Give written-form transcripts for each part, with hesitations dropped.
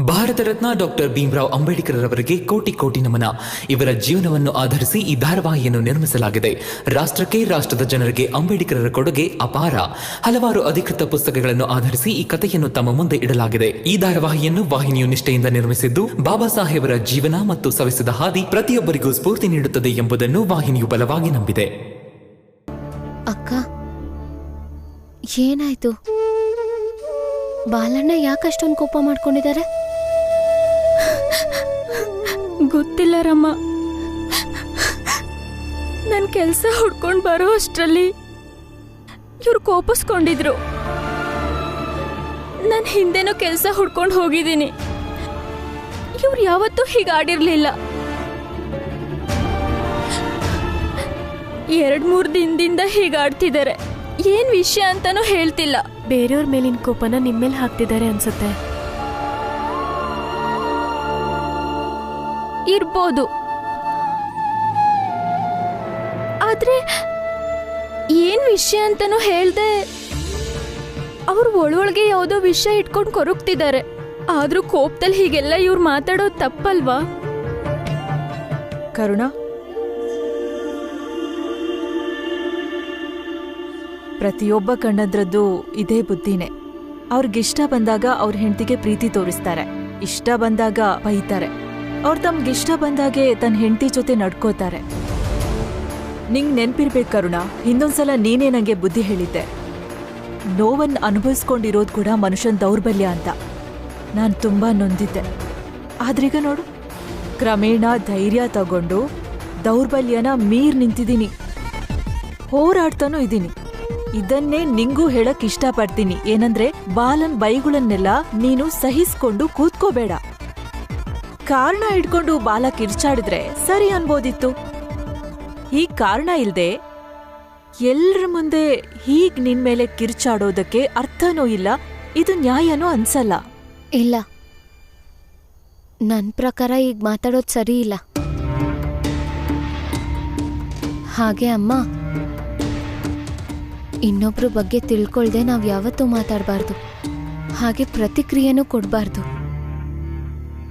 Bharat Ratna doctor Bhimrao Ambedkar ಅವರಿಗೆ ಕೋಟಿ ಕೋಟಿ ನಮನ. ಇವರ ಜೀವನವನ್ನು ಆಧರಿಸಿ ಈ ಧಾರಾವಾಹಿಯನ್ನು ನಿರ್ಮಿಸಲಾಗಿದೆ. ರಾಷ್ಟ್ರಕ್ಕೆ, ರಾಷ್ಟ್ರದ ಜನರಿಗೆ ಅಂಬೇಡ್ಕರರ ಕೊಡುಗೆ ಅಪಾರ. ಹಲವಾರು ಅಧಿಕೃತ ಪುಸ್ತಕಗಳನ್ನು ಆಧರಿಸಿ ಈ ಕಥೆಯನ್ನು ತಮ್ಮ ಮುಂದೆ ಇಡಲಾಗಿದೆ. ಈ ಧಾರಾವಾಹಿಯನ್ನು ವಾಹಿನಿಯು ನಿಷ್ಠೆಯಿಂದ ನಿರ್ಮಿಸಿದ್ದು, ಬಾಬಾ ಸಾಹೇಬರ ಜೀವನ ಮತ್ತು ಸವೆಸಿದ ಹಾದಿ ಪ್ರತಿಯೊಬ್ಬರಿಗೂ ಸ್ಫೂರ್ತಿ ನೀಡುತ್ತದೆ ಎಂಬುದನ್ನು ವಾಹಿನಿಯು ಬಲವಾಗಿ ನಂಬಿದೆ. ಅಕ್ಕ, ಏನಾಯ್ತು? ಬಾಲಣ್ಣ ಯಾಕಷ್ಟೊಂದು ಕೋಪ ಮಾಡ್ಕೊಂಡಿದ್ದಾರೆ? ಗೊತ್ತಿಲ್ಲ ರಮ್ಮ. ನನ್ನ ಕೆಲಸ ಹುಡ್ಕೊಂಡು ಬರೋ ಅಷ್ಟರಲ್ಲಿ ಇವ್ರು ಕೋಪಿಸ್ಕೊಂಡಿದ್ರು. ನಾನು ಹಿಂದೆನೋ ಕೆಲಸ ಹುಡ್ಕೊಂಡು ಹೋಗಿದ್ದೀನಿ. ಇವ್ರು ಯಾವತ್ತೂ ಹೀಗಾಡಿರ್ಲಿಲ್ಲ. 2-3 ದಿನದಿಂದ ಹೀಗಾಡ್ತಿದ್ದಾರೆ. ಏನ್ ವಿಷಯ ಅಂತಾನೂ ಹೇಳ್ತಿಲ್ಲ. ಬೇರೆಯವ್ರ ಮೇಲಿನ ಕೋಪನ ನಿಮ್ಮೇಲೆ ಹಾಕ್ತಿದ್ದಾರೆ ಅನ್ಸುತ್ತೆ. ಇರ್ಬೋದು, ಆದ್ರೆ ಏನ್ ವಿಷಯ ಅಂತಾನೂ ಹೇಳ್ದೆ ಅವ್ರು ಒಳೊಳಗೆ ಯಾವುದೋ ವಿಷಯ ಇಟ್ಕೊಂಡು ಕೊರಗ್ತಿದ್ದಾರೆ. ಆದ್ರೂ ಕೋಪದಲ್ಲಿ ಹೀಗೆಲ್ಲ ಇವ್ರು ಮಾತಾಡೋದು ತಪ್ಪಲ್ವಾ? ಕರುಣಾ, ಪ್ರತಿಯೊಬ್ಬ ಕಣ್ಣದ್ರದ್ದು ಇದೇ ಬುದ್ಧಿನೇ. ಅವ್ರಿಗಿಷ್ಟ ಬಂದಾಗ ಅವ್ರ ಹೆಂಡತಿಗೆ ಪ್ರೀತಿ ತೋರಿಸ್ತಾರೆ, ಇಷ್ಟ ಬಂದಾಗ ಬೈತಾರೆ. ಅವ್ರು ತಮ್ಗಿಷ್ಟ ಬಂದಾಗೆ ತನ್ನ ಹೆಂಡತಿ ಜೊತೆ ನಡ್ಕೋತಾರೆ. ನಿಂಗ್ ನೆನ್ಪಿರ್ಬೇಕು ಕರುಣಾ, ಹಿಂದೊಂದ್ಸಲ ನೀನೇ ನಂಗೆ ಬುದ್ಧಿ ಹೇಳಿದ್ದೆ. ನೋವನ್ನು ಅನುಭವಿಸ್ಕೊಂಡಿರೋದು ಕೂಡ ಮನುಷ್ಯನ ದೌರ್ಬಲ್ಯ ಅಂತ. ನಾನು ತುಂಬಾ ನೊಂದಿದ್ದೆ. ಆದ್ರೀಗ ನೋಡು, ಕ್ರಮೇಣ ಧೈರ್ಯ ತಗೊಂಡು ದೌರ್ಬಲ್ಯನ ಮೀರ್ ನಿಂತಿದ್ದೀನಿ, ಹೋರಾಡ್ತಾನೂ ಇದ್ದೀನಿ. ಇದನ್ನೇ ನಿಂಗೂ ಹೇಳಕ್ ಇಷ್ಟಪಡ್ತೀನಿ. ಏನಂದ್ರೆ, ಬಾಲನ್ ಬೈಗಳನ್ನೆಲ್ಲ ನೀನು ಸಹಿಸ್ಕೊಂಡು ಕೂತ್ಕೋಬೇಡ. ಕಾರಣ ಇಟ್ಕೊಂಡು ಬಾಲ ಕಿರ್ಚಾಡಿದ್ರೆ ಸರಿ ಅನ್ಬೋದಿತ್ತು. ಹೀಗ್ ಕಾರಣ ಇಲ್ದೆ ಎಲ್ರ ಮುಂದೆ ಹೀಗ್ ನಿನ್ ಮೇಲೆ ಕಿರ್ಚಾಡೋದಕ್ಕೆ ಅರ್ಥನೂ ಇಲ್ಲ, ಇದು ನ್ಯಾಯನೂ ಅನ್ಸಲ್ಲ. ಇಲ್ಲ, ನನ್ನ ಪ್ರಕಾರ ಈಗ ಮಾತಾಡೋದು ಸರಿ ಇಲ್ಲ. ಹಾಗೆ ಅಮ್ಮ, ಇನ್ನೊಬ್ರ ಬಗ್ಗೆ ತಿಳ್ಕೊಳ್ದೆ ನಾವು ಯಾವತ್ತೂ ಮಾತಾಡಬಾರ್ದು. ಹಾಗೆ ಪ್ರತಿಕ್ರಿಯೆನೂ ಕೊಡಬಾರ್ದು.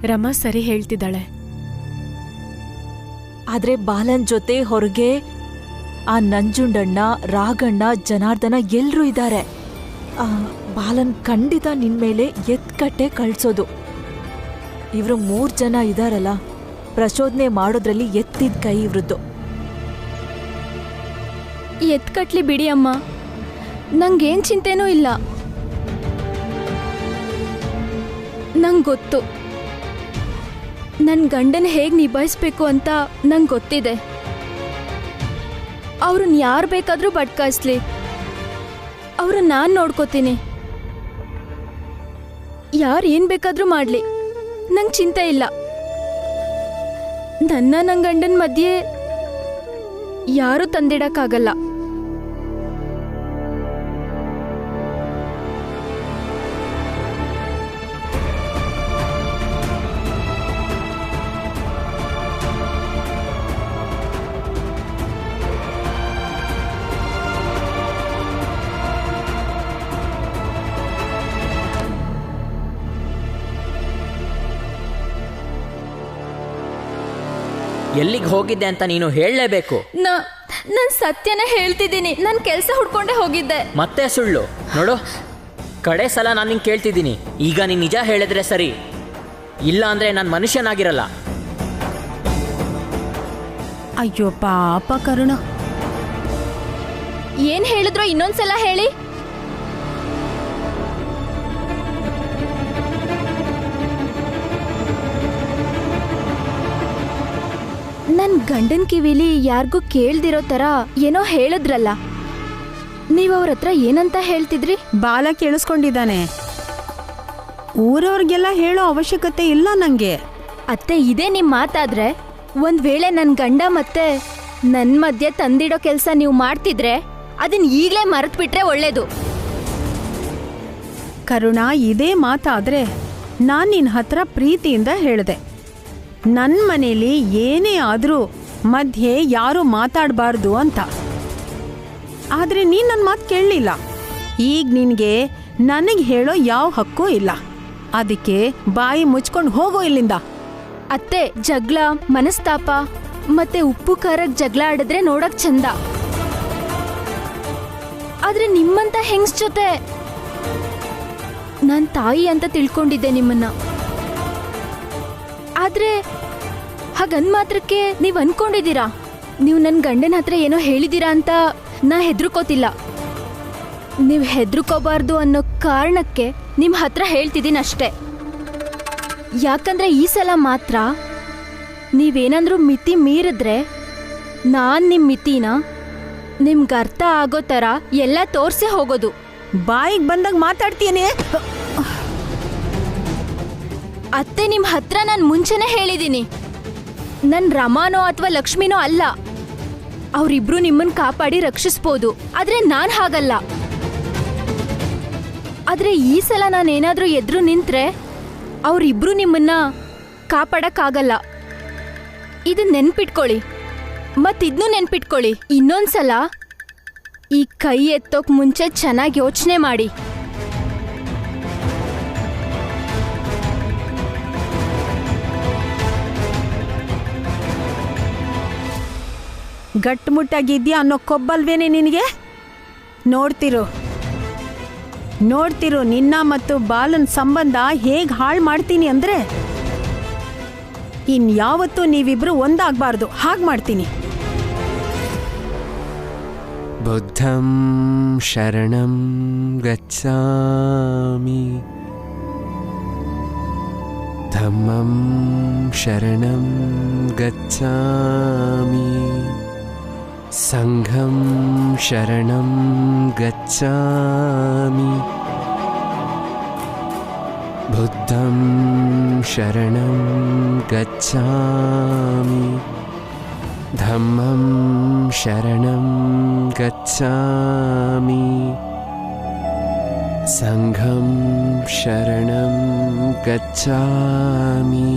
ರಮಾ ಸರಿ ಹೇಳ್ತಿದ್ದಾಳೆ. ಆದ್ರೆ ಬಾಲನ್ ಜೊತೆ ಹೊರಗೆ ಆ ನಂಜುಂಡಣ್ಣ, ರಾಘಣ್ಣ, ಜನಾರ್ದನ ಎಲ್ರೂ ಇದ್ದಾರೆ. ಬಾಲನ್ ಖಂಡಿತ ನಿನ್ಮೇಲೆ ಎತ್ಕಟ್ಟೆ ಕಳ್ಸೋದು. ಇವ್ರು 3 ಜನ ಇದಾರಲ್ಲ, ಪ್ರಚೋದನೆ ಮಾಡೋದ್ರಲ್ಲಿ ಎತ್ತಿದ ಕೈ ಇವ್ರದ್ದು. ಎತ್ಕಟ್ಲಿ ಬಿಡಿ ಅಮ್ಮ, ನಂಗೇನ್ ಚಿಂತೆನೂ ಇಲ್ಲ. ನಂಗೆ ಗೊತ್ತು ನನ್ನ ಗಂಡನ ಹೇಗೆ ನಿಭಾಯಿಸ್ಬೇಕು ಅಂತ ನಂಗೆ ಗೊತ್ತಿದೆ. ಅವ್ರನ್ನ ಯಾರು ಬೇಕಾದರೂ ಬಡ್ಕಾಯಿಸ್ಲಿ, ಅವ್ರನ್ನ ನಾನು ನೋಡ್ಕೋತೀನಿ. ಯಾರು ಏನು ಬೇಕಾದರೂ ಮಾಡಲಿ, ನಂಗೆ ಚಿಂತೆ ಇಲ್ಲ. ನನ್ನ ಗಂಡನ ಮಧ್ಯೆ ಯಾರೂ ತಂದಿಡಕ್ಕಾಗಲ್ಲ. ಎಲ್ಲಿಗೆ ಹೋಗಿದ್ದೆ ಅಂತ ನೀನು ಹೇಳಲೇಬೇಕು. ನಾನು ಸತ್ಯನೇ ಹೇಳ್ತಿದ್ದೀನಿ. ನಾನು ಕೆಲಸ ಹುಡ್ಕೊಂಡೇ ಹೋಗಿದ್ದೆ. ಮತ್ತೆ ಸುಳ್ಳು? ನೋಡು, ಕಡೆ ಸಲ ನಾನು ನಿಂಗೆ ಕೇಳ್ತಿದ್ದೀನಿ. ಈಗ ನೀನು ನಿಜ ಹೇಳಿದ್ರೆ ಸರಿ, ಇಲ್ಲ ಅಂದರೆ ನಾನು ಮನುಷ್ಯನಾಗಿರಲ್ಲ. ಅಯ್ಯೋ ಪಾಪ ಕರುಣ, ಏನು ಹೇಳಿದ್ರೋ ಇನ್ನೊಂದ್ಸಲ ಹೇಳಿ. ನನ್ ಗಂಡನ್ ಕಿವಿಲಿ ಯಾರಿಗೂ ಕೇಳ್ದಿರೋ ತರ ಏನೋ ಹೇಳಿದ್ರಲ್ಲ, ನೀವು ಅವ್ರ ಹತ್ರ ಏನಂತ ಹೇಳ್ತಿದ್ರಿ? ಬಾಲ ಕೇಳಿಸ್ಕೊಂಡಿದ್ದಾನೆ. ಊರವ್ರಿಗೆಲ್ಲ ಹೇಳೋ ಅವಶ್ಯಕತೆ ಇಲ್ಲ ನಂಗೆ. ಅತ್ತೆ, ಇದೇ ನಿಮ್ ಮಾತಾದ್ರೆ ಒಂದ್ ವೇಳೆ ನನ್ ಗಂಡ ಮತ್ತೆ ನನ್ ಮಧ್ಯೆ ತಂದಿಡೋ ಕೆಲ್ಸ ನೀವು ಮಾಡ್ತಿದ್ರೆ ಅದನ್ನ ಈಗ್ಲೇ ಮರೆತು ಬಿಟ್ರೆ ಒಳ್ಳೇದು. ಕರುಣಾ, ಇದೇ ಮಾತಾದ್ರೆ ನಾನ್ ನಿನ್ ಹತ್ರ ಪ್ರೀತಿಯಿಂದ ಹೇಳ್ದೆ, ನನ್ನ ಮನೇಲಿ ಏನೇ ಆದ್ರೂ ಮಧ್ಯೆ ಯಾರು ಮಾತಾಡಬಾರ್ದು ಅಂತ. ಆದ್ರೆ ನೀನ್ ನನ್ನ ಮಾತು ಕೇಳಲಿಲ್ಲ. ಈಗ ನಿನಗೆ ನನಗೆ ಹೇಳೋ ಯಾವ ಹಕ್ಕೂ ಇಲ್ಲ. ಅದಕ್ಕೆ ಬಾಯಿ ಮುಚ್ಕೊಂಡು ಹೋಗೋ ಇಲ್ಲಿಂದ. ಅತ್ತೆ, ಜಗಳ, ಮನಸ್ತಾಪ ಮತ್ತೆ ಉಪ್ಪು ಖಾರಕ್ ಜಗಳ ಆಡಿದ್ರೆ ನೋಡಕ್ ಚಂದ. ಆದ್ರೆ ನಿಮ್ಮಂತ ಹೆಂಗ್ಸ್ ಜೊತೆ ನಾನ್ ತಾಯಿ ಅಂತ ತಿಳ್ಕೊಂಡಿದ್ದೆ ನಿಮ್ಮನ್ನ. ಆದ್ರೆ ಹಾಗಂದ್ ಮಾತ್ರಕ್ಕೆ ನೀವ್ ಅನ್ಕೊಂಡಿದ್ದೀರಾ ನೀವು ನನ್ ಗಂಡನ ಹತ್ರ ಏನೋ ಹೇಳಿದೀರಾ ಅಂತ ನಾ ಹೆದರ್ಕೋತಿಲ್ಲ. ನೀವ್ ಹೆದರ್ಕೋಬಾರ್ದು ಅನ್ನೋ ಕಾರಣಕ್ಕೆ ನಿಮ್ ಹತ್ರ ಹೇಳ್ತಿದ್ದೀನಿ ಅಷ್ಟೇ. ಯಾಕಂದ್ರೆ ಈ ಸಲ ಮಾತ್ರ ನೀವೇನಾದ್ರೂ ಮಿತಿ ಮೀರಿದ್ರೆ ನಾನ್ ನಿಮ್ ಮಿತಿನ ನಿಮ್ಗೆ ಅರ್ಥ ಆಗೋ ತರ ಎಲ್ಲ ತೋರ್ಸೇ ಹೋಗೋದು. ಬಾಯಿಗೆ ಬಂದಾಗ ಮಾತಾಡ್ತೀನಿ. ಅತ್ತೆ, ನಿಮ್ ಹತ್ರ ನಾನು ಮುಂಚೆನೆ ಹೇಳಿದ್ದೀನಿ, ನನ್ ರಮಾನೋ ಅಥವಾ ಲಕ್ಷ್ಮಿನೋ ಅಲ್ಲ. ಅವರಿಬ್ರು ನಿಮ್ಮನ್ನ ಕಾಪಾಡಿ ರಕ್ಷಿಸ್ಬೋದು, ಆದ್ರೆ ನಾನ್ ಹಾಗಲ್ಲ. ಆದ್ರೆ ಈ ಸಲ ನಾನೇನಾದ್ರೂ ಎದುರು ನಿಂತ್ರೆ ಅವರಿಬ್ರು ನಿಮ್ಮನ್ನ ಕಾಪಾಡಕ್ಕಾಗಲ್ಲ. ಇದನ್ನ ನೆನ್ಪಿಟ್ಕೊಳ್ಳಿ. ಮತ್ತಿದ್ನೂ ನೆನ್ಪಿಟ್ಕೊಳ್ಳಿ, ಇನ್ನೊಂದ್ಸಲ ಈ ಕೈ ಎತ್ತೋಕ್ ಮುಂಚೆ ಚೆನ್ನಾಗಿ ಯೋಚನೆ ಮಾಡಿ. ಗಟ್ಟುಮುಟ್ಟಾಗಿದ್ಯಾ ಅನ್ನೋ ಕೊಬ್ಬಲ್ವೇನೆ ನಿನಗೆ? ನೋಡ್ತಿರು ನಿನ್ನ ಮತ್ತು ಬಾಲನ್ ಸಂಬಂಧ ಹೇಗೆ ಹಾಳು ಮಾಡ್ತೀನಿ ಅಂದ್ರೆ ಇನ್ಯಾವತ್ತೂ ನೀವಿಬ್ರು ಒಂದಾಗಬಾರ್ದು, ಹಾಗೆ ಮಾಡ್ತೀನಿ. ಬುದ್ಧಂ ಶರಣಂ ಗಚ್ಚಾಮಿ, ಧಮ್ಮಂ ಶರಣಂ ಗಚ್ಚಾಮಿ, ಸಂಘಂ ಶರಣಂ ಗಚ್ಚಾಮಿ, ಬುದ್ಧಂ ಶರಣಂ ಗಚ್ಚಾಮಿ, ಧಮ್ಮಂ ಶರಣಂ ಗಚ್ಚಾಮಿ, ಸಂಘಂ ಶರಣಂ ಗಚ್ಚಾಮಿ.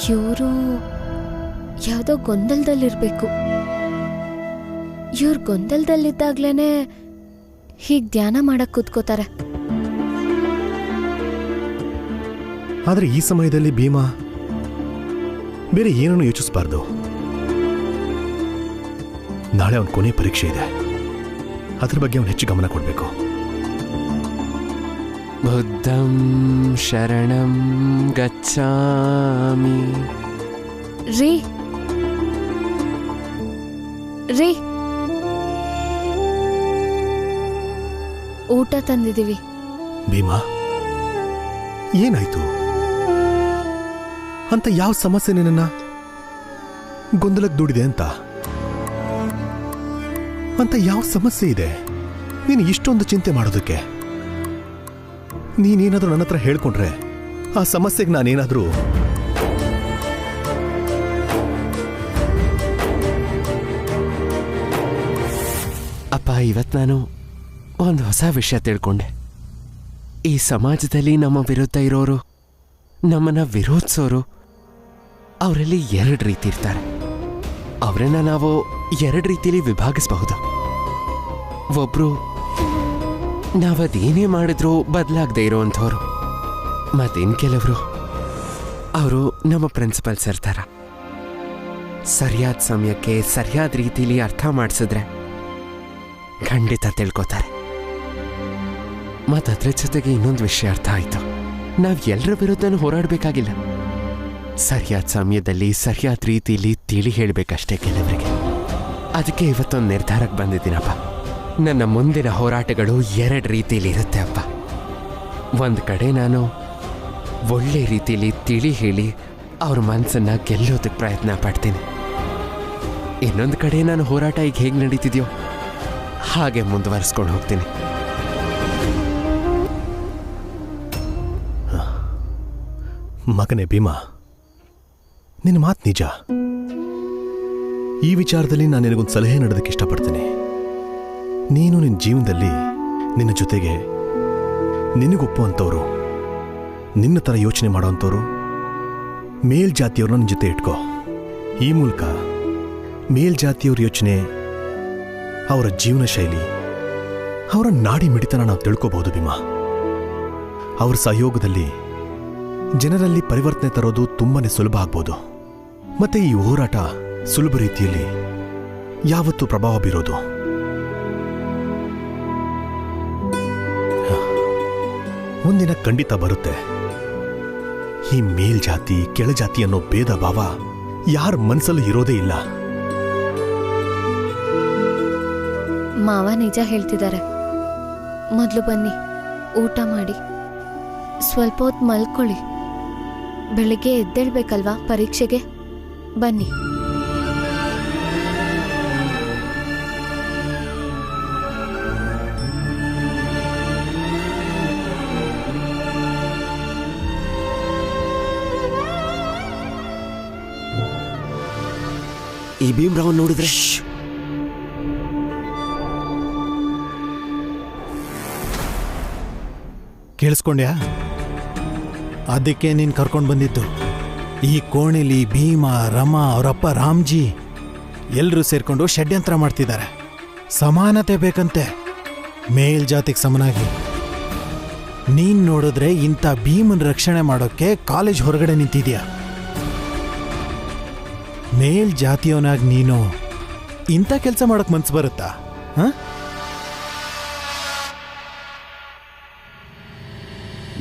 ಇವರು ಯಾವುದೋ ಗೊಂದಲದಲ್ಲಿರ್ಬೇಕು. ಇವ್ರು ಗೊಂದಲದಲ್ಲಿದ್ದಾಗ್ಲೇನೆ ಹೀಗೆ ಧ್ಯಾನ ಮಾಡಕ್ ಕೂತ್ಕೋತಾರೆ. ಆದ್ರೆ ಈ ಸಮಯದಲ್ಲಿ ಭೀಮಾ ಬೇರೆ ಏನನ್ನು ಯೋಚಿಸಬಾರ್ದು. ನಾಳೆ ಅವನ ಕೊನೆ ಪರೀಕ್ಷೆ ಇದೆ, ಅದ್ರ ಬಗ್ಗೆ ಅವನು ಹೆಚ್ಚು ಗಮನ ಕೊಡಬೇಕು. ಬುದ್ಧಂ ಶರಣಂ ಗಚ್ಚಾಮಿ. ರೀ ಊಟ ತಂದಿದ್ದೀವಿ. ಭೀಮಾ, ಏನಾಯ್ತು ಅಂತ? ಯಾವ ಸಮಸ್ಯೆ ನಿನ್ನ ಗೊಂದಲಕ್ಕೆ ದೂಡಿದೆ ಅಂತ ಯಾವ ಸಮಸ್ಯೆ ಇದೆ ನೀನು ಇಷ್ಟೊಂದು ಚಿಂತೆ ಮಾಡೋದಕ್ಕೆ? ನೀನೇನಾದ್ರೂ ನನ್ನ ಹತ್ರ ಹೇಳ್ಕೊಂಡ್ರೆ ಆ ಸಮಸ್ಯೆಗೆ ನಾನೇನಾದ್ರೂ ಅಪ್ಪ, ಇವತ್ತು ನಾನು ಒಂದು ಹೊಸ ವಿಷಯ ತಿಳ್ಕೊಂಡೆ. ಈ ಸಮಾಜದಲ್ಲಿ ನಮ್ಮ ವಿರುದ್ಧ ಇರೋರು, ನಮ್ಮನ್ನ ವಿರೋಧಿಸೋರು, ಅವರಲ್ಲಿ ಎರಡು ರೀತಿ ಇರ್ತಾರೆ. ಅವರನ್ನ ನಾವು ಎರಡು ರೀತಿಯಲ್ಲಿ ವಿಭಾಗಿಸಬಹುದು. ಒಬ್ರು ನಾವದೇನೇ ಮಾಡಿದ್ರೂ ಬದಲಾಗದೆ ಇರೋವಂಥವ್ರು, ಮತ್ತಿನ್ ಕೆಲವರು ಅವರು ನಮ್ಮ ಪ್ರಿನ್ಸಿಪಲ್ಸ್ ಇರ್ತಾರ. ಸರಿಯಾದ ಸಮಯಕ್ಕೆ ಸರಿಯಾದ ರೀತಿಯಲ್ಲಿ ಅರ್ಥ ಮಾಡಿಸಿದ್ರೆ ಖಂಡಿತ ತಿಳ್ಕೊತಾರೆ. ಮತ್ತದ್ರ ಜೊತೆಗೆ ಇನ್ನೊಂದು ವಿಷಯ ಅರ್ಥ ಆಯ್ತು, ನಾವು ಎಲ್ಲರ ವಿರುದ್ಧನೂ ಹೋರಾಡಬೇಕಾಗಿಲ್ಲ. ಸರಿಯಾದ ಸಮಯದಲ್ಲಿ ಸರಿಯಾದ ರೀತಿಯಲ್ಲಿ ತಿಳಿ ಹೇಳಬೇಕಷ್ಟೇ ಕೆಲವರಿಗೆ. ಅದಕ್ಕೆ ಇವತ್ತೊಂದು ನಿರ್ಧಾರಕ್ಕೆ ಬಂದಿದ್ದೀನಪ್ಪ. ನನ್ನ ಮುಂದಿನ ಹೋರಾಟಗಳು ಎರಡು ರೀತಿಯಲ್ಲಿ ಇರುತ್ತೆ ಅಪ್ಪ. ಒಂದು ಕಡೆ ನಾನು ಒಳ್ಳೆ ರೀತಿಯಲ್ಲಿ ತಿಳಿ ಹೇಳಿ ಅವ್ರ ಮನಸ್ಸನ್ನು ಗೆಲ್ಲೋದಕ್ಕೆ ಪ್ರಯತ್ನ ಪಡ್ತೀನಿ. ಇನ್ನೊಂದು ಕಡೆ ನಾನು ಹೋರಾಟ ಈಗ ಹೇಗೆ ನಡೀತಿದೆಯೋ ಹಾಗೆ ಮುಂದುವರಿಸ್ಕೊಂಡು ಹೋಗ್ತೀನಿ. ಮಗನೇ ಭೀಮಾ, ನಿನ್ನ ಮಾತು ನಿಜ. ಈ ವಿಚಾರದಲ್ಲಿ ನಾನು ನಿನಗೊಂದು ಸಲಹೆ ನೀಡೋದಕ್ಕೆ ಇಷ್ಟಪಡ್ತೀನಿ. ನೀನು ನಿನ್ನ ಜೀವನದಲ್ಲಿ ನಿನ್ನ ಜೊತೆಗೆ ನಿನಗೊಪ್ಪುವಂಥವ್ರು, ನಿನ್ನ ಥರ ಯೋಚನೆ ಮಾಡೋವಂಥವ್ರು, ಮೇಲ್ಜಾತಿಯವ್ರನ್ನ ನಿನ್ನ ಜೊತೆ ಇಟ್ಕೋ. ಈ ಮೂಲಕ ಮೇಲ್ಜಾತಿಯವ್ರ ಯೋಚನೆ, ಅವರ ಜೀವನ ಶೈಲಿ, ಅವರ ನಾಡಿ ಮಿಡಿತನ ನಾವು ತಿಳ್ಕೋಬಹುದು ಭೀಮಾ. ಅವರ ಸಹಯೋಗದಲ್ಲಿ ಜನರಲ್ಲಿ ಪರಿವರ್ತನೆ ತರೋದು ತುಂಬಾನೇ ಸುಲಭ ಆಗ್ಬೋದು. ಮತ್ತೆ ಈ ಹೋರಾಟ ಸುಲಭ ರೀತಿಯಲ್ಲಿ ಯಾವತ್ತೂ ಪ್ರಭಾವ ಬೀರೋದು. ಒಂದಿನ ಖಂಡಿತ ಬರುತ್ತೆ, ಈ ಮೇಲ್ಜಾತಿ ಕೆಳಜಾತಿ ಅನ್ನೋ ಭೇದ ಭಾವ ಯಾರ ಮನಸ್ಸಲ್ಲೂ ಇರೋದೇ ಇಲ್ಲ. ಮಾವ ನಿಜ ಹೇಳ್ತಿದ್ದಾರೆ. ಮೊದಲು ಬನ್ನಿ, ಊಟ ಮಾಡಿ, ಸ್ವಲ್ಪ ಹೊತ್ತು ಮಲ್ಕೊಳ್ಳಿ. ಬೆಳಿಗ್ಗೆ ಎದ್ದೇಳ್ಬೇಕಲ್ವಾ ಪರೀಕ್ಷೆಗೆ. ಬನ್ನಿ. ಈ ಭೀಮ್ರಾವ್ ನೋಡಿದ್ರೆ ಕೇಳಿಸ್ಕೊಂಡ್ಯಾ? ಅದಕ್ಕೆ ನೀನು ಕರ್ಕೊಂಡು ಬಂದಿದ್ದು. ಈ ಕೋಣೆಲಿ ಭೀಮ, ರಮಾ, ಅವರಪ್ಪ ರಾಮ್ಜಿ ಎಲ್ಲರೂ ಸೇರ್ಕೊಂಡು ಷಡ್ಯಂತ್ರ ಮಾಡ್ತಿದ್ದಾರೆ. ಸಮಾನತೆ ಬೇಕಂತೆ, ಮೇಲ್ಜಾತಿಗೆ ಸಮನಾಗಿ. ನೀನು ನೋಡಿದ್ರೆ ಇಂಥ ಭೀಮನ ರಕ್ಷಣೆ ಮಾಡೋಕ್ಕೆ ಕಾಲೇಜ್ ಹೊರಗಡೆ ನಿಂತಿದ್ಯಾ. ಮೇಲ್ಜಾತಿಯವನಾಗಿ ನೀನು ಇಂಥ ಕೆಲಸ ಮಾಡೋಕ್ಕೆ ಮನ್ಸು ಬರುತ್ತಾ? ಹಾಂ,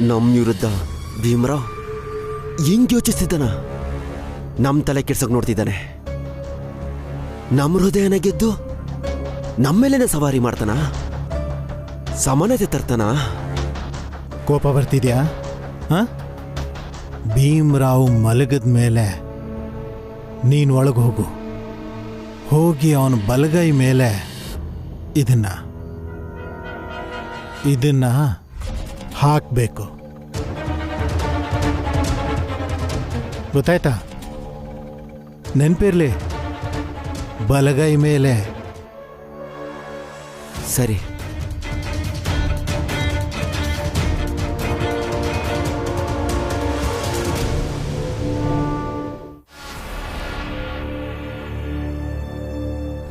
ನಮ್ಮ ವಿರುದ್ಧ ಭೀಮರಾವ್ ಹೆಂಗ್ ಯೋಚಿಸ್ತಿದ್ದಾನ? ನಮ್ಮ ತಲೆ ಕೆಡ್ಸಕ್ ನೋಡ್ತಿದ್ದಾನೆ. ನಮ್ಮ ಹೃದಯನ ಗೆದ್ದು ನಮ್ಮೇಲೇನೆ ಸವಾರಿ ಮಾಡ್ತಾನ, ಸಮಾನತೆ ತರ್ತಾನ. ಕೋಪ ಬರ್ತಿದ್ಯಾ? ಹಾಂ, ಭೀಮರಾವ್ ಮಲಗದ ಮೇಲೆ ನೀನು ಒಳಗೆ ಹೋಗು. ಹೋಗಿ ಅವನ ಬಲಗೈ ಮೇಲೆ ಇದನ್ನ ಹಾಕಬೇಕು. ಗೊತ್ತಾಯ್ತಾ? ನೆನಪಿರ್ಲಿ, ಬಲಗೈ ಮೇಲೆ. ಸರಿ.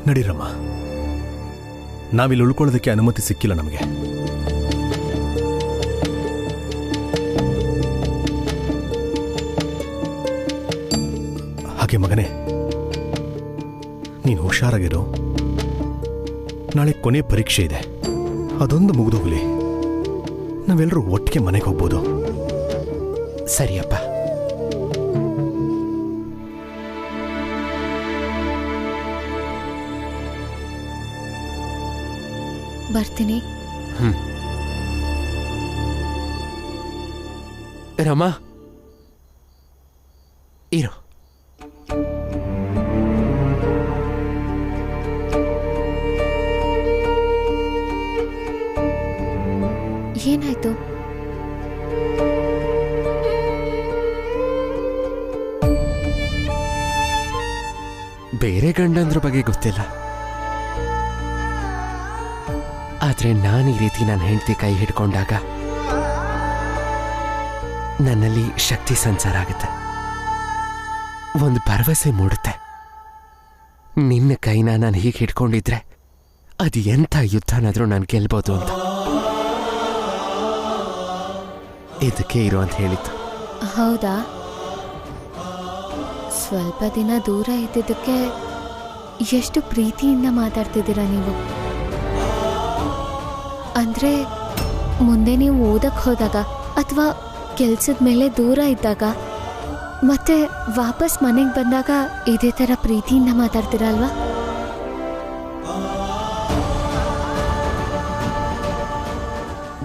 ನಡೀರಮ್ಮ, ನಾವಿಲ್ಲಿ ಉಳ್ಕೊಳ್ಳೋದಕ್ಕೆ ಅನುಮತಿ ಸಿಕ್ಕಿಲ್ಲ ನಮಗೆ. ಹಾಗೆ ಮಗನೇ, ನೀನು ಹುಷಾರಾಗಿರೋ. ನಾಳೆ ಕೊನೆ ಪರೀಕ್ಷೆ ಇದೆ, ಅದೊಂದು ಮುಗಿದೋಗ್ಲಿ, ನಾವೆಲ್ಲರೂ ಒಟ್ಟಿಗೆ ಮನೆಗೆ ಹೋಗ್ಬೋದು. ಸರಿಯಪ್ಪ. ಬರ್ತೀನಿ. ರಮಾ, ಇರು. ಏನಾಯ್ತು? ಬೇರೆ ಗಂಡಂದ್ರ ಬಗ್ಗೆ ಗೊತ್ತಿಲ್ಲ, ಆದ್ರೆ ನಾನು ಈ ರೀತಿ ನನ್ನ ಹೆಂಡತಿ ಕೈ ಹಿಡ್ಕೊಂಡಾಗ ನನ್ನಲ್ಲಿ ಶಕ್ತಿ ಸಂಚಾರ ಆಗುತ್ತೆ, ಒಂದು ಭರವಸೆ ಮೂಡುತ್ತೆ. ನಿನ್ನ ಕೈನ ನಾನು ಹೀಗೆ ಹಿಡ್ಕೊಂಡಿದ್ರೆ ಅದು ಎಂಥ ಯುದ್ಧನಾದ್ರೂ ನಾನು ಗೆಲ್ಬೋದು ಅಂತ. ಇದಕ್ಕೆ ಇರು ಅಂತ ಹೇಳಿದ್ದು. ಹೌದಾ? ಸ್ವಲ್ಪ ದಿನ ದೂರ ಇದ್ದಿದ್ದಕ್ಕೆ ಎಷ್ಟು ಪ್ರೀತಿಯಿಂದ ಮಾತಾಡ್ತಿದ್ದೀರಾ ನೀವು. ಅಂದ್ರೆ ಮುಂದೆ ನೀವು ಓದಕ್ಕೆ ಹೋದಾಗ ಅಥವಾ ಕೆಲ್ಸದ ಮೇಲೆ ದೂರ ಇದ್ದಾಗ ಮತ್ತೆ ವಾಪಸ್ ಮನೆಗೆ ಬಂದಾಗ ಇದೇ ಥರ ಪ್ರೀತಿಯಿಂದ ಮಾತಾಡ್ತೀರಾ ಅಲ್ವಾ?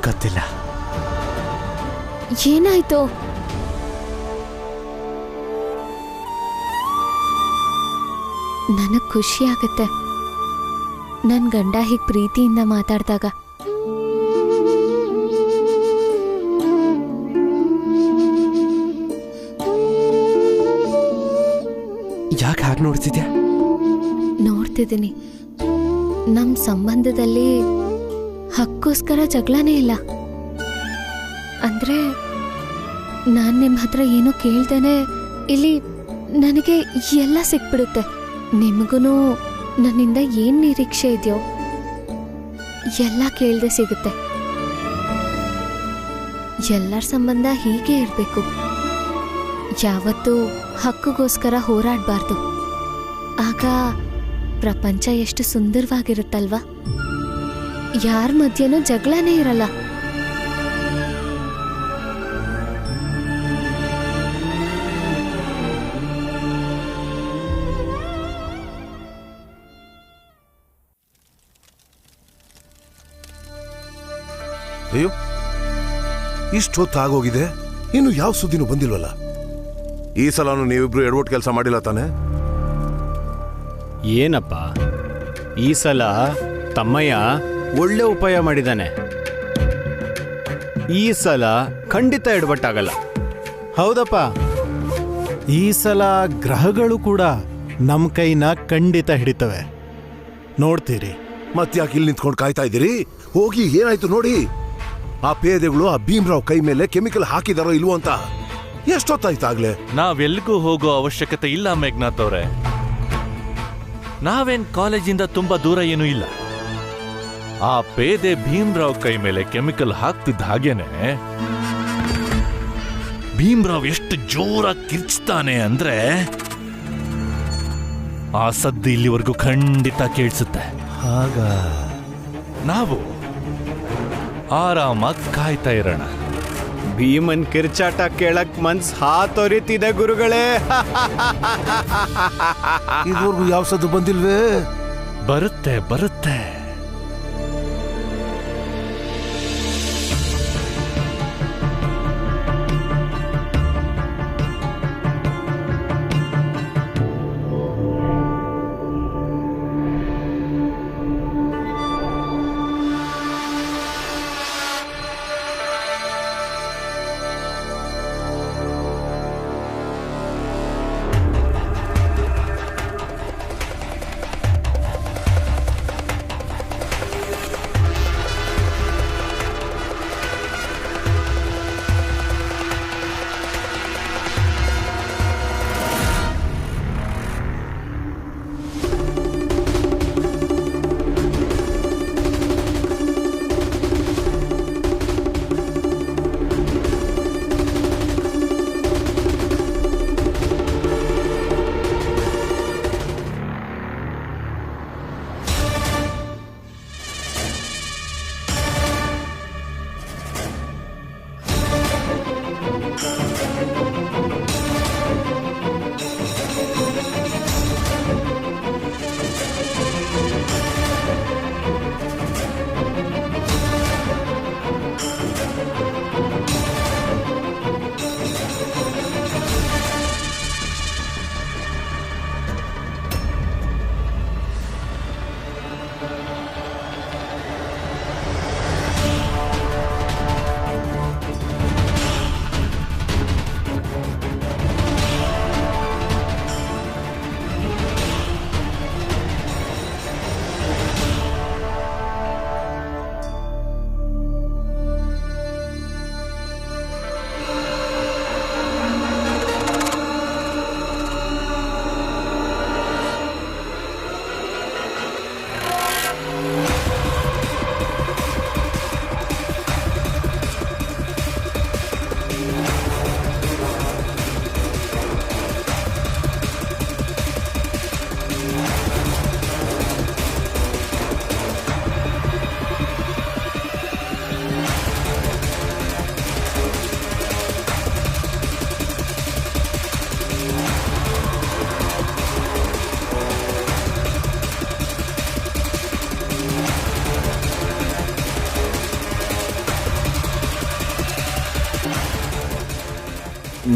ಗೊತ್ತಿಲ್ಲ. ಏನಾಯ್ತು? ನನಗೆ ಖುಷಿ ಆಗುತ್ತೆ ನನ್ನ ಗಂಡ ಹೀಗೆ ಪ್ರೀತಿಯಿಂದ ಮಾತಾಡಿದಾಗ. ಯಾಕೆ ಹಾಗೆ ನೋಡ್ತಿದ್ಯಾ? ಹೇಳ್ತಿದ್ದೀನಿ, ನಮ್ಮ ಸಂಬಂಧದಲ್ಲಿ ಹಕ್ಕೋಸ್ಕರ ಜಗಳನೇ ಇಲ್ಲ. ಅಂದ್ರೆ ನಾನು ನಿಮ್ಮ ಹತ್ರ ಏನೂ ಕೇಳ್ದೇನೆ ಇಲ್ಲಿ ನನಗೆ ಎಲ್ಲ ಸಿಕ್ಬಿಡುತ್ತೆ. ನಿಮಗೂ ನನ್ನಿಂದ ಏನು ನಿರೀಕ್ಷೆ ಇದೆಯೋ ಎಲ್ಲ ಕೇಳ್ದೆ ಸಿಗುತ್ತೆ. ಎಲ್ಲರ ಸಂಬಂಧ ಹೀಗೆ ಇರಬೇಕು. ಯಾವತ್ತೂ ಹಕ್ಕಿಗೋಸ್ಕರ ಹೋರಾಡಬಾರ್ದು. ಆಗ ಪ್ರಪಂಚ ಎಷ್ಟು ಸುಂದರವಾಗಿರುತ್ತಲ್ವಾ? ಯಾರ ಮಧ್ಯನೂ ಜಗಳನೇ ಇರಲ್ಲ. ಅಯ್ಯೋ, ಇಷ್ಟೊತ್ತಾಗೋಗಿದೆ, ಇನ್ನು ಯಾವ ಸುದ್ದಿನೂ ಬಂದಿಲ್ವಲ್ಲ. ಈ ಸಲನೂ ನೀವಿಬ್ರು ಎಡವಟ್ಟು ಕೆಲಸ ಮಾಡಿಲ್ಲ ತಾನೆ? ಏನಪ್ಪ, ಈ ಸಲ ತಮ್ಮಯ್ಯ ಒಳ್ಳೆ ಉಪಾಯ ಮಾಡಿದ್ದಾನೆ. ಈ ಸಲ ಖಂಡಿತ ಎಡವಟ್ಟಾಗಲ್ಲ. ಹೌದಪ್ಪ, ಈ ಸಲ ಗ್ರಹಗಳು ಕೂಡ ನಮ್ಮ ಕೈನ ಖಂಡಿತ ಹಿಡಿತವೆ, ನೋಡ್ತೀರಿ. ಮತ್ತ್ಯಾಕೆ ಇಲ್ಲಿ ನಿಂತ್ಕೊಂಡು ಕಾಯ್ತಾ ಇದ್ದೀರಿ? ಹೋಗಿ ಏನಾಯ್ತು ನೋಡಿ. ಆ ಪೇದೆಗಳು ಆ ಭೀಮ್ರಾವ್ ಕೈ ಮೇಲೆ ಕೆಮಿಕಲ್ ಹಾಕಿದಾರೋ ಇಲ್ವೋ ಅಂತ ಎಷ್ಟೊತ್ತಾಯ್ತಾಗ್ಲೇ? ನಾವೆಲ್ಗೂ ಹೋಗೋ ಅವಶ್ಯಕತೆ ಇಲ್ಲ ಮೇಘನಾಥ್ ಅವ್ರೆ. ನಾವೇನ್ ಕಾಲೇಜಿಂದ ತುಂಬಾ ದೂರ ಏನೂ ಇಲ್ಲ. ಆ ಪೇದೆ ಭೀಮ್ರಾವ್ ಕೈ ಮೇಲೆ ಕೆಮಿಕಲ್ ಹಾಕ್ತಿದ್ದ ಹಾಗೇನೆ ಭೀಮ್ರಾವ್ ಎಷ್ಟು ಜೋರಾಗಿ ಕಿರ್ಚ್ತಾನೆ ಅಂದ್ರೆ ಆ ಸದ್ದು ಇಲ್ಲಿವರೆಗೂ ಖಂಡಿತ ಕೇಳಿಸುತ್ತೆ. ಆಗ ನಾವು ಆರಾಮಾಗಿ ಕಾಯ್ತಾ ಇರೋಣ. ಭೀಮನ್ ಕಿರ್ಚಾಟ ಕೇಳಕ್ ಮನ್ಸ್ ಹಾತೊರಿತಿದೆ ಗುರುಗಳೇ. ಇದುವರೆಗೂ ಯಾವ ಸದ್ದು ಬಂದಿಲ್ವೇ? ಬರುತ್ತೆ ಬರುತ್ತೆ.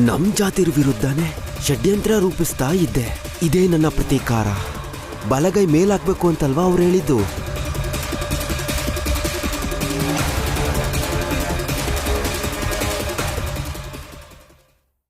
ನಮ್ ಜಾತಿರ ವಿರುದ್ಧನೇ ಷಡ್ಯಂತ್ರ ರೂಪಿಸ್ತಾ ಇದ್ದೆ. ಇದೇ ನನ್ನ ಪ್ರತೀಕಾರ. ಬಲಗೈ ಮೇಲಾಕ್ಬೇಕು ಅಂತಲ್ವಾ ಅವ್ರು ಹೇಳಿದ್ದು.